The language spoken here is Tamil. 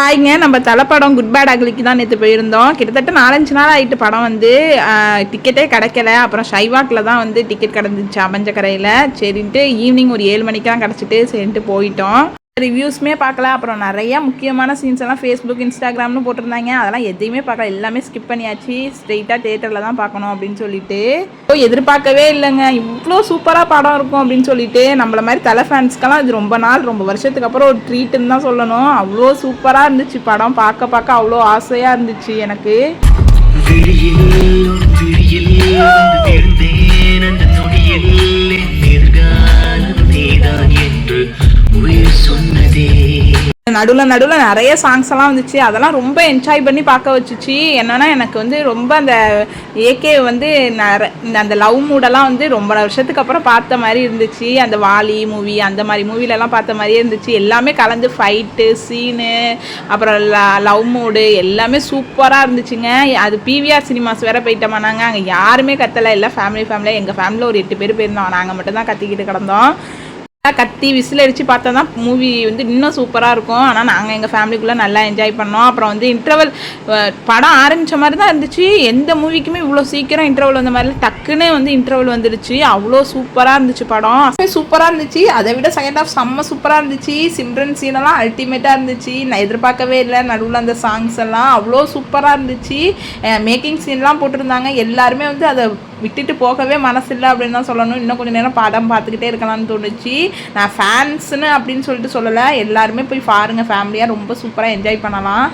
ஹாய்ங்க, நம்ம தலைப்படம் குட் பேட் அக்லிக்கு தான் நேற்று போயிருந்தோம். கிட்டத்தட்ட 4-5 நாள் ஆகிட்டு படம் வந்து டிக்கெட்டே கிடைக்கல. அப்புறம் ஷைவாக்கில் தான் வந்து டிக்கெட் கிடந்துச்சு அமஞ்சக்கரையில். சரின்ட்டு ஈவினிங் ஒரு 7 மணிக்கு தான் கிடச்சிட்டு சரின்ட்டு போயிட்டோம். ரிவ்யூஸ்மே பார்க்கல. அப்புறம் நிறையா முக்கியமான சீன்ஸ் எல்லாம் ஃபேஸ்புக் இன்ஸ்டாகிராம்னு போட்டிருந்தாங்க. அதெல்லாம் எதையுமே பார்க்கல, எல்லாமே ஸ்கிப் பண்ணியாச்சு. ஸ்ட்ரெயிட்டாக தேட்டரில் தான் பார்க்கணும் அப்படின்னு சொல்லிட்டு எதிர்பார்க்கவே இல்லைங்க இவ்வளோ சூப்பராக படம் இருக்கும் அப்படின்னு சொல்லிட்டு. நம்மள மாதிரி தலை ஃபேன்ஸ்க்கெல்லாம் இது ரொம்ப வருஷத்துக்கு அப்புறம் ஒரு ட்ரீட்டுன்னு தான் சொல்லணும். அவ்வளோ சூப்பராக இருந்துச்சு படம். பார்க்க அவ்வளோ ஆசையாக இருந்துச்சு எனக்கு. நடுவில் நிறைய சாங்ஸ் எல்லாம் வந்துச்சு. அதெல்லாம் ரொம்ப என்ஜாய் பண்ணி பார்க்க வச்சுச்சு. என்னன்னா எனக்கு வந்து ரொம்ப அந்த ஏகே வந்து அந்த லவ் மூடெல்லாம் வந்து ரொம்ப வருஷத்துக்கு அப்புறம் பார்த்த மாதிரி இருந்துச்சு. அந்த வாலி மூவி அந்த மாதிரி மூவிலெல்லாம் பார்த்த மாதிரியே இருந்துச்சு. எல்லாமே கலந்து ஃபைட்டு சீனு அப்புறம் லவ் மூடு எல்லாமே சூப்பராக இருந்துச்சுங்க. அது பிவிஆர் சினிமாஸ் வேற போயிட்டோமா நாங்கள். அங்கே யாருமே கத்தலை, எல்லாம் ஃபேமிலியாக. எங்கள் ஃபேமிலியில் ஒரு 8 பேர் போயிருந்தோம். நாங்கள் மட்டும் தான் கத்திக்கிட்டு கிடந்தோம். கத்தி விசில் அடித்து பார்த்தா தான் மூவி வந்து இன்னும் சூப்பராக இருக்கும். ஆனால் நாங்கள் எங்கள் ஃபேமிலிக்குள்ளே நல்லா என்ஜாய் பண்ணோம். அப்புறம் வந்து இன்டர்வல் படம் ஆரம்பித்த மாதிரி தான் இருந்துச்சு. எந்த மூவிக்குமே இவ்வளோ சீக்கிரம் இன்டர்வல் வந்த மாதிரி டக்குன்னு வந்து இன்டர்வல் வந்துடுச்சு. அவ்வளோ சூப்பராக இருந்துச்சு படம். சூப்பராக இருந்துச்சு. அதை விட செகண்ட் ஹாஃப் செம்ம சூப்பராக இருந்துச்சு. சிம்ரன் சீனெல்லாம் அல்டிமேட்டாக இருந்துச்சு. நான் எதிர்பார்க்கவே இல்லை. நடுவில் அந்த சாங்ஸ் எல்லாம் அவ்வளோ சூப்பராக இருந்துச்சு. மேக்கிங் சீன்லாம் போட்டிருந்தாங்க. எல்லாருமே வந்து அதை விட்டுட்டு போகவே மனசில்லை அப்படின்னு தான் சொல்லணும். இன்னும் கொஞ்சம் நேரம் படம் பார்த்துக்கிட்டே இருக்கலாம்னு தோணுச்சு. நான் ஃபேன்ஸ்னு அப்படின்னு சொல்லிட்டு சொல்லலை, எல்லாருமே போய் பாருங்கள் ஃபேமிலியாக. ரொம்ப சூப்பராக என்ஜாய் பண்ணலாம்.